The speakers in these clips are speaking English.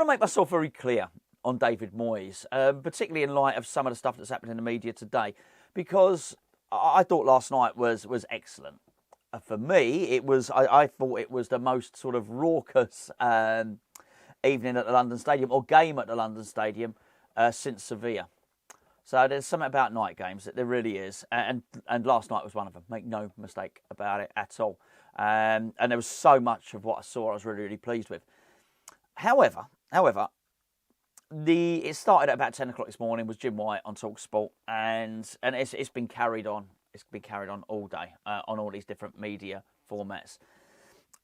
make myself very clear on David Moyes, particularly in light of some of the stuff that's happened in the media today, because I thought last night was excellent. For me, it was. I thought it was the most sort of raucous evening at the London Stadium, or game at the London Stadium, since Sevilla. So there's something about night games that there really is, and last night was one of them. Make no mistake about it at all. And there was so much of what I saw I was really pleased with. However, it started at about 10 o'clock this morning. Was Jim White on TalkSport, and it's been carried on. It's been carried on all day on all these different media formats,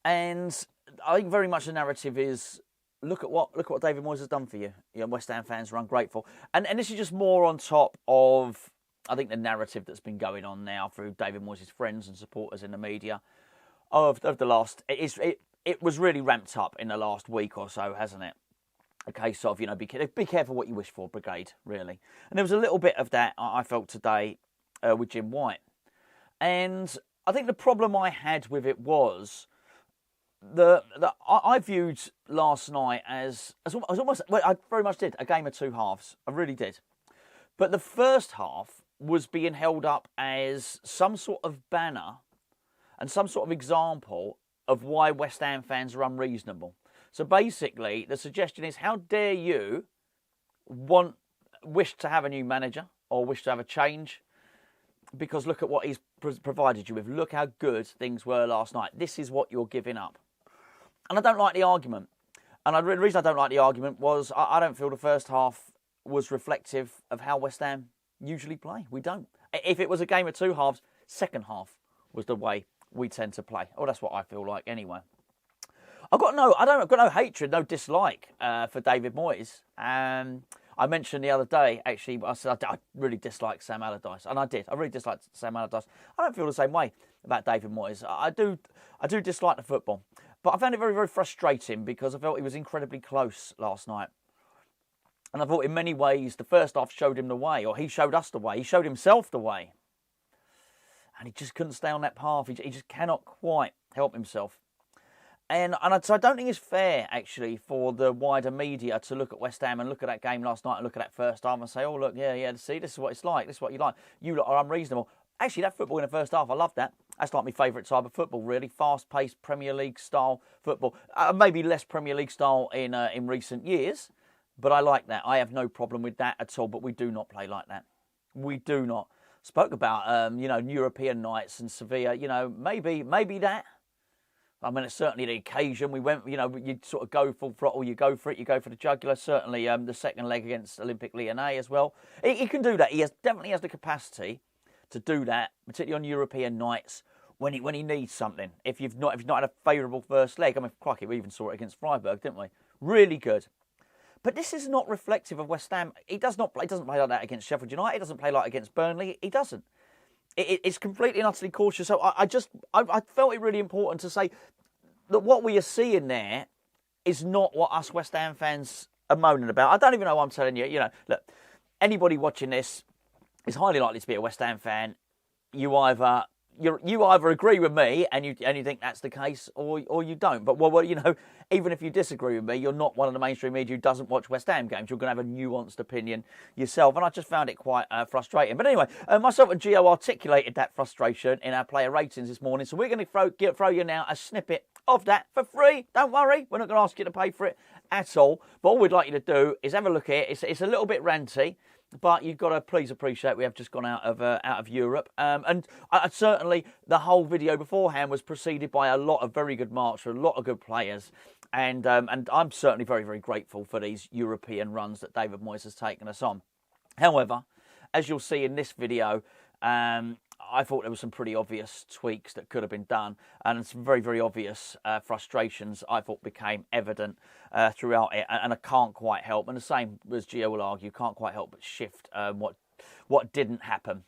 and I think very much the narrative is look at what David Moyes has done for you. You know, West Ham fans are ungrateful, and this is just more on top of I think the narrative that's been going on now through David Moyes' friends and supporters in the media of the last. It was really ramped up in the last week or so, hasn't it? A case of, you know, be careful what you wish for, brigade, really. And there was a little bit of that I felt today with Jim White. And I think the problem I had with it was I viewed last night as almost, well, I very much did, a game of two halves. I really did. But the first half was being held up as some sort of banner and some sort of example of why West Ham fans are unreasonable. So basically, the suggestion is, how dare you wish to have a new manager or wish to have a change? Because look at what he's provided you with. Look how good things were last night. This is what you're giving up. And I don't like the argument. And the reason I don't like the argument was I don't feel the first half was reflective of how West Ham usually play. We don't. If it was a game of two halves, second half was the way we tend to play. Oh, that's what I feel like anyway. I've got no hatred, no dislike for David Moyes. I mentioned the other day, actually, I said I really dislike Sam Allardyce, and I did. I really disliked Sam Allardyce. I don't feel the same way about David Moyes. I do dislike the football, but I found it very frustrating because I felt he was incredibly close last night, and I thought in many ways the first half showed him the way, or he showed us the way. He showed himself the way, and he just couldn't stay on that path. He just cannot quite help himself. So I don't think it's fair, actually, for the wider media to look at West Ham and look at that game last night and look at that first half and say, oh, look, yeah, see, this is what it's like. This is what you like. You lot are unreasonable. Actually, that football in the first half, I love that. That's like my favourite type of football, really. Fast-paced Premier League style football. Maybe less Premier League style in recent years, but I like that. I have no problem with that at all, but we do not play like that. We do not. Spoke about, European nights and Sevilla, maybe that. I mean, it's certainly the occasion. We went, you sort of go full throttle, you go for it, you go for the jugular. Certainly the second leg against Olympique Lyonnais as well. He can do that. He definitely has the capacity to do that, particularly on European nights when he needs something. If you've not had a favourable first leg, I mean, crikey, we even saw it against Freiburg, didn't we? Really good. But this is not reflective of West Ham. He doesn't play like that against Sheffield United. He doesn't play like against Burnley. He doesn't. It's completely and utterly cautious. So I felt it really important to say that what we are seeing there is not what us West Ham fans are moaning about. I don't even know what I'm telling you. Look, anybody watching this is highly likely to be a West Ham fan. You either agree with me and you think that's the case, or you don't. But even if you disagree with me, you're not one of the mainstream media who doesn't watch West Ham games. You're going to have a nuanced opinion yourself, and I just found it quite frustrating. But anyway, myself and Gio articulated that frustration in our player ratings this morning, so we're going to throw you now a snippet of that for free. Don't worry, we're not going to ask you to pay for it at all. But all we'd like you to do is have a look at it. It's a little bit ranty, but you've got to please appreciate we have just gone out of Europe. And certainly the whole video beforehand was preceded by a lot of very good marks for a lot of good players. And I'm certainly very grateful for these European runs that David Moyes has taken us on. However, as you'll see in this video, I thought there were some pretty obvious tweaks that could have been done, and some very obvious frustrations I thought became evident throughout it, and I can't quite help, and the same as Gio will argue, can't quite help but shift what didn't happen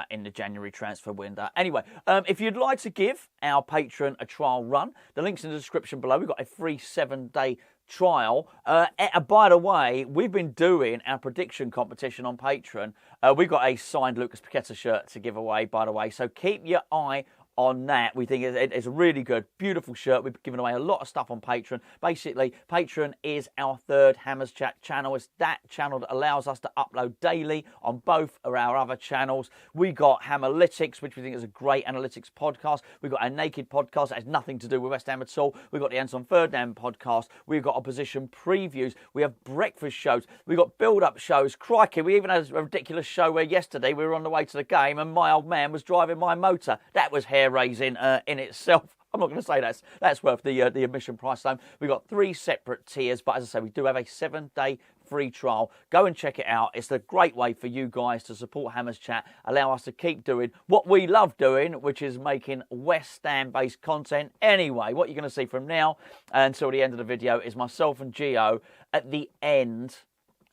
in the January transfer window. Anyway, if you'd like to give our Patreon a trial run, the link's in the description below. We've got a free 7-day trial. By the way, we've been doing our prediction competition on Patreon. We've got a signed Lucas Paqueta shirt to give away, by the way, so keep your eye on that. We think it's a really good, beautiful shirt. We've given away a lot of stuff on Patreon. Basically, Patreon is our third Hammers Chat channel. It's that channel that allows us to upload daily on both of our other channels. We got Hammerlytics, which we think is a great analytics podcast. We've got our Naked podcast that has nothing to do with West Ham at all. We've got the Anton Ferdinand podcast. We've got opposition previews. We have breakfast shows. We've got build-up shows. Crikey, we even had a ridiculous show where yesterday we were on the way to the game and my old man was driving my motor. That was hair-raising in itself. I'm not going to say that's worth the admission price. So we've got 3 separate tiers, but as I say, we do have a 7-day free trial. Go and check it out. It's a great way for you guys to support Hammers Chat, allow us to keep doing what we love doing, which is making West Ham-based content. Anyway, what you're going to see from now until the end of the video is myself and Gio at the end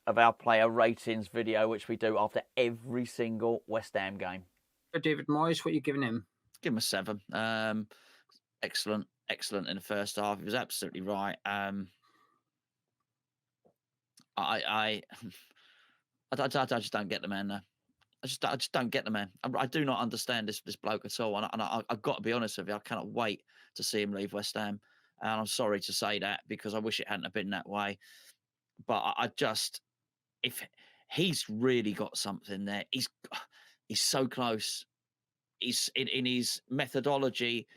of our player ratings video, which we do after every single West Ham game. David Moyes, what are you giving him? Give him a 7. Excellent in the first half. He was absolutely right. I just don't get the man there. I just don't get the man. I do not understand this bloke at all. And I've got to be honest with you, I cannot wait to see him leave West Ham. And I'm sorry to say that because I wish it hadn't have been that way. But if he's really got something there, he's so close. He's in his methodology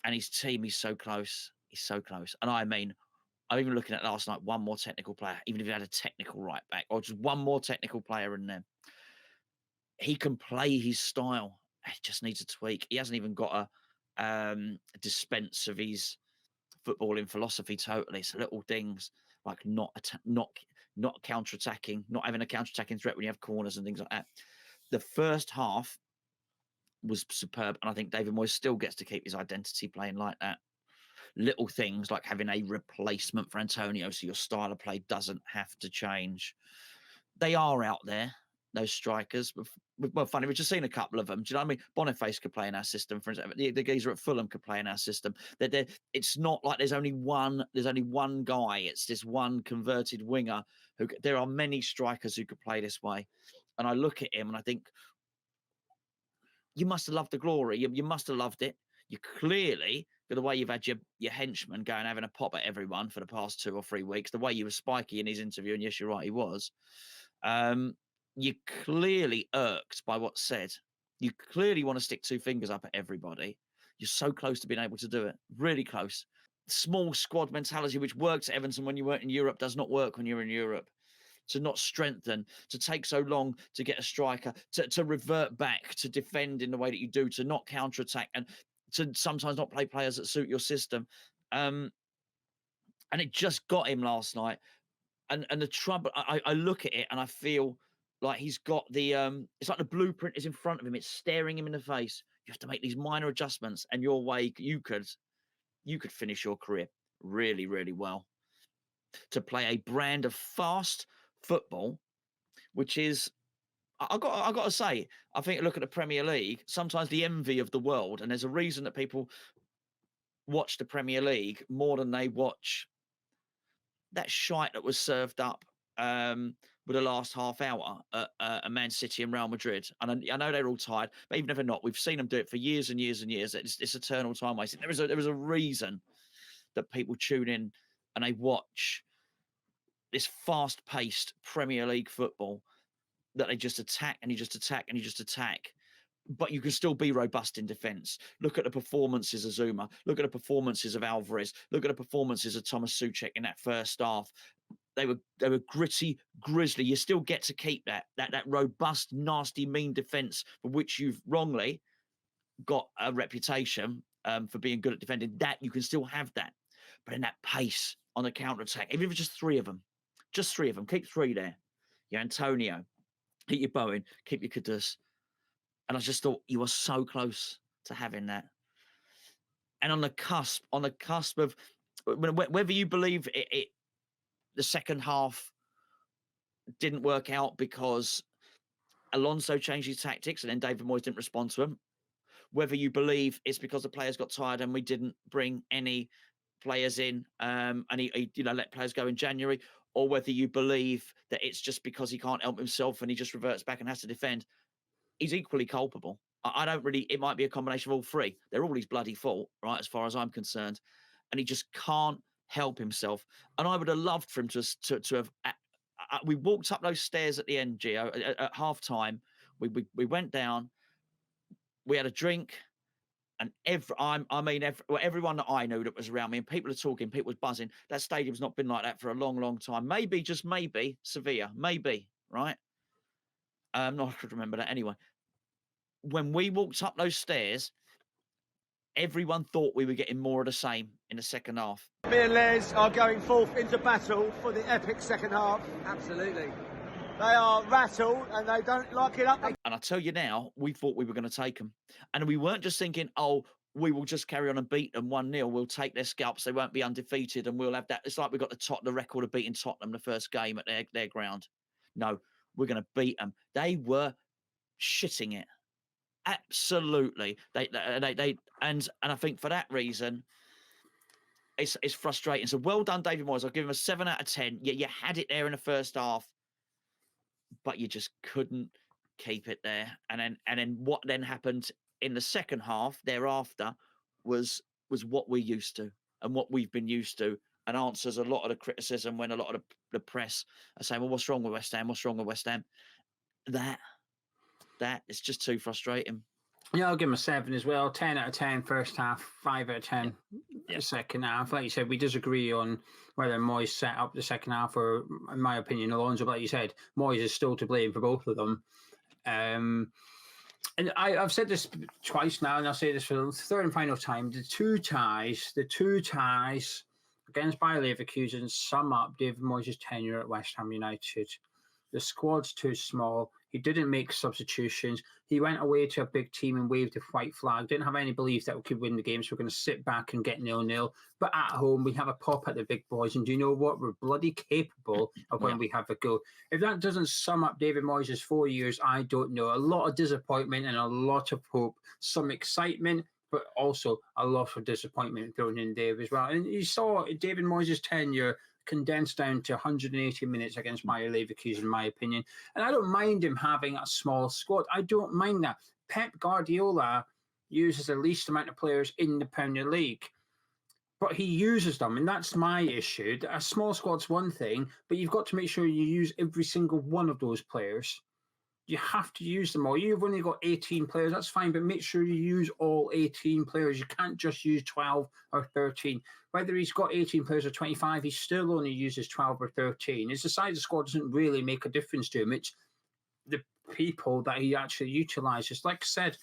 and his team. He's so close. He's so close. And I mean, I'm even looking at last night, one more technical player, even if he had a technical right back or just one more technical player in there. He can play his style. He just needs a tweak. He hasn't even got a dispense of his footballing philosophy totally. It's little things like not counter-attacking, not having a counter-attacking threat when you have corners and things like that. The first half was superb, and I think David Moyes still gets to keep his identity playing like that. Little things like having a replacement for Antonio so your style of play doesn't have to change. They are out there, those strikers. Well, funny, we've just seen a couple of them. Do you know what I mean? Boniface could play in our system, for example. The geezer at Fulham could play in our system. It's not like there's only one guy. It's this one converted winger. There are many strikers who could play this way. And I look at him and I think, you must have loved the glory. You must have loved it. You clearly, the way you've had your henchmen going having a pop at everyone for the past 2 or 3 weeks, the way you were spiky in his interview, and yes, you're right, he was. You're clearly irked by what's said. You clearly want to stick 2 fingers up at everybody. You're so close to being able to do it. Really close. Small squad mentality, which works at Everton when you weren't in Europe, does not work when you're in Europe. To not strengthen, to take so long to get a striker, to revert back, to defend in the way that you do, to not counter-attack, and to sometimes not play players that suit your system. And it just got him last night. And the trouble, I look at it and I feel like he's got it's like the blueprint is in front of him. It's staring him in the face. You have to make these minor adjustments, and your way, you could finish your career really, really well. To play a brand of fast football, which is, I got to say, I think look at the Premier League, sometimes the envy of the world, and there's a reason that people watch the Premier League more than they watch that shite that was served up with the last half hour at Man City and Real Madrid. And I know they're all tired, but even if they're not, we've seen them do it for years and years and years. It's eternal time wasting. There is a reason that people tune in and they watch this fast-paced Premier League football, that they just attack and you just attack and you just attack. But you can still be robust in defence. Look at the performances of Zuma. Look at the performances of Alvarez. Look at the performances of Thomas Souček in that first half. They were gritty, grisly. You still get to keep that robust, nasty, mean defence for which you've wrongly got a reputation for being good at defending. That you can still have that. But in that pace on the counter-attack, even if it's just 3 of them, keep 3 there. Your Antonio, keep your Bowen, keep your Kudus. And I just thought you were so close to having that. And on the cusp of whether you believe it the second half didn't work out because Alonso changed his tactics and then David Moyes didn't respond to him, whether you believe it's because the players got tired and we didn't bring any players in and he let players go in January, or whether you believe that it's just because he can't help himself and he just reverts back and has to defend, he's equally culpable. I don't really. It might be a combination of all three. They're all his bloody fault, right? As far as I'm concerned, and he just can't help himself. And I would have loved for him to have. We walked up those stairs at the end, Gio, at half time. We went down. We had a drink. And everyone that I knew that was around me, and people are talking, people was buzzing. That stadium's not been like that for a long, long time. Maybe, just maybe, Sevilla, maybe, right? No, I could remember that anyway. When we walked up those stairs, everyone thought we were getting more of the same in the second half. Me and Les are going forth into battle for the epic second half. Absolutely. They are rattled and they don't like it up. And I tell you now, we thought we were going to take them. And we weren't just thinking, oh, we will just carry on and beat them 1-0. We'll take their scalps. They won't be undefeated and we'll have that. It's like we got the record of beating Tottenham the first game at their ground. No, we're going to beat them. They were shitting it. Absolutely. And I think for that reason, it's frustrating. So well done, David Moyes. I'll give him a 7 out of 10. Yeah, you had it there in the first half, but you just couldn't keep it there. And then what then happened in the second half thereafter was what we're used to and what we've been used to, and answers a lot of the criticism when a lot of the press are saying, well, what's wrong with West Ham? What's wrong with West Ham? That is just too frustrating. Yeah, I'll give him a 7 as well. 10 out of 10 first half, 5 out of 10 second half. Like you said, we disagree on whether Moyes set up the second half or, in my opinion, Alonso. But like you said, Moyes is still to blame for both of them. And I've said this twice now, and I'll say this for the third and final time. The two ties against Bayer Leverkusen sum up David Moyes' tenure at West Ham United. The squad's too small. He didn't make substitutions. He went away to a big team and waved the white flag. Didn't have any belief that we could win the game, so we're going to sit back and get 0-0. But at home, we have a pop at the big boys. And do you know what? We're bloody capable of when we have a go. If that doesn't sum up David Moyes' 4 years, I don't know. A lot of disappointment and a lot of hope. Some excitement, but also a lot of disappointment thrown in there as well. And you saw David Moyes' tenure condensed down to 180 minutes against Bayer Leverkusen, in my opinion. And I don't mind him having a small squad. I don't mind that. Pep Guardiola uses the least amount of players in the Premier League, but he uses them, and that's my issue. A small squad's one thing, but you've got to make sure you use every single one of those players. You have to use them all. You've only got 18 players, that's fine, but make sure you use all 18 players. You can't just use 12 or 13. Whether he's got 18 players or 25, he still only uses 12 or 13. It's the size of the squad doesn't really make a difference to him. It's the people that he actually utilises. Like I said,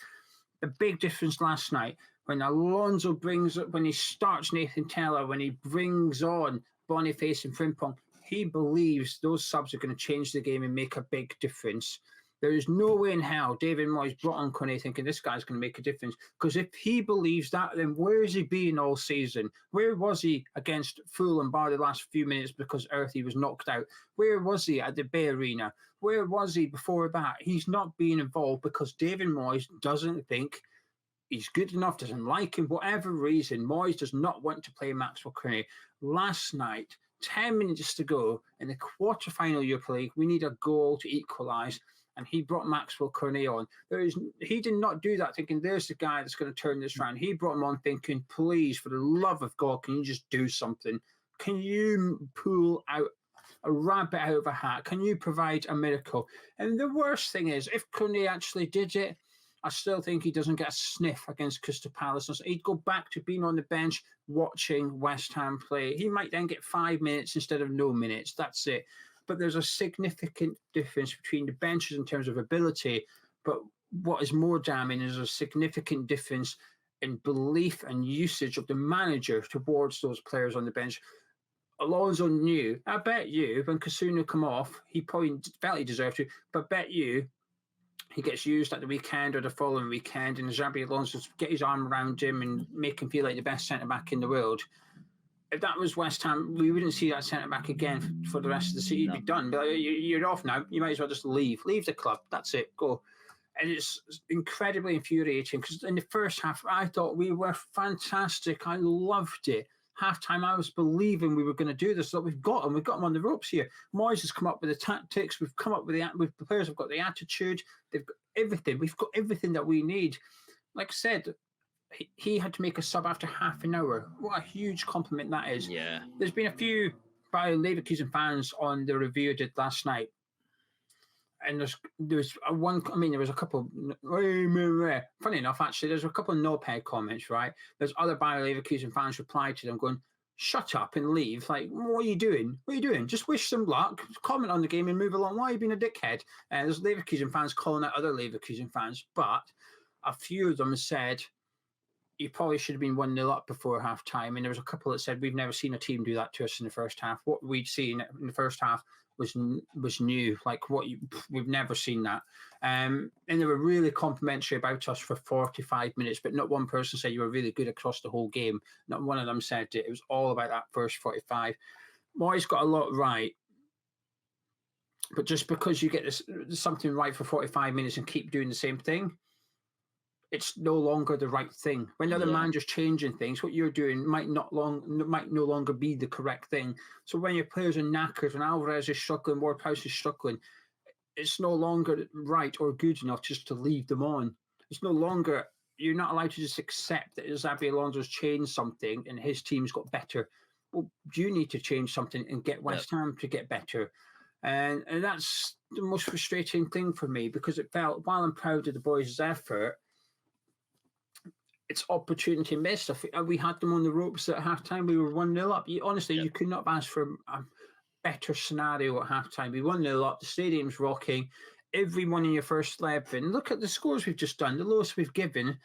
the big difference last night, when Alonso when he starts Nathan Tella, when he brings on Boniface and Frimpong, he believes those subs are going to change the game and make a big difference. There is no way in hell David Moyes brought on Kone thinking this guy's going to make a difference. Because if he believes that, then where has he been all season? Where was he against Fulham bar the last few minutes because Earthy was knocked out? Where was he at the Bay Arena? Where was he before that? He's not being involved because David Moyes doesn't think he's good enough, doesn't like him. Whatever reason, Moyes does not want to play Maxwell Kone. Last night, 10 minutes to go in the quarter-final Europa League, we need a goal to equalise. And he brought Maxwell Cornet on. He did not do that thinking, there's the guy that's going to turn this around. He brought him on thinking, please, for the love of God, can you just do something? Can you pull out a rabbit out of a hat? Can you provide a miracle? And the worst thing is, if Cornet actually did it, I still think he doesn't get a sniff against Crystal Palace. So he'd go back to being on the bench watching West Ham play. He might then get 5 minutes instead of no minutes. That's it. But there's a significant difference between the benches in terms of ability. But what is more damning is a significant difference in belief and usage of the manager towards those players on the bench. Alonso knew, I bet you, when Kasuna come off, he probably felt he deserved to, but bet you he gets used at the weekend or the following weekend, and Xabi Alonso get his arm around him and make him feel like the best centre-back in the world. If that was West Ham, we wouldn't see that centre-back again for the rest of the season. He'd be done. But you're off now. You might as well just leave. Leave the club. That's it. Go. And it's incredibly infuriating because in the first half, I thought we were fantastic. I loved it. Half-time, I was believing we were going to do this. So we've got them. We've got them on the ropes here. Moyes has come up with the tactics. We've come up with the players have got the attitude. everything. We've got everything that we need. Like I said, he had to make a sub after half an hour. What a huge compliment that is. Yeah. There's been a few Bayer Leverkusen fans on the review I did last night. And there was a couple. Funny enough, actually, there's a couple of no-peg comments, right? There's other Bayer Leverkusen fans reply to them going, "Shut up and leave." Like, what are you doing? What are you doing? Just wish them luck, comment on the game and move along. Why are you being a dickhead? There's Leverkusen fans calling out other Leverkusen fans, but a few of them said, you probably should have been 1-0 up before half time. And there was a couple that said, we've never seen a team do that to us in the first half. What we'd seen in the first half was new. Like, we've never seen that. And they were really complimentary about us for 45 minutes, but not one person said you were really good across the whole game. Not one of them said it. It was all about that first 45. Moyes got a lot right. But just because you get something right for 45 minutes and keep doing the same thing, it's no longer the right thing. When the other manager's changing things, what you're doing might no longer be the correct thing. So when your players are knackered, when Alvarez is struggling, Ward-Prowse is struggling, it's no longer right or good enough just to leave them on. It's no longer, you're not allowed to just accept that Xabi Alonso's changed something and his team's got better. Well, you need to change something and get West Ham to get better. And that's the most frustrating thing for me, because it felt, while I'm proud of the boys' effort, it's opportunity missed. We had them on the ropes at halftime. We were 1-0 up. You could not have asked for a better scenario at halftime. We 1-0 up. The stadium's rocking. Everyone in your first 11. Look at the scores we've just done. The lowest we've given.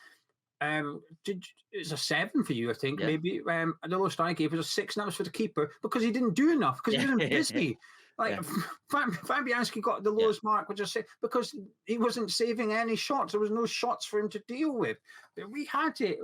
It's a 7 for you, I think. Maybe the lowest I gave was a 6, and that was for the keeper because he didn't do enough, because he wasn't busy. Fabianski got the lowest mark, which I say, because he wasn't saving any shots. There was no shots for him to deal with. But we had it.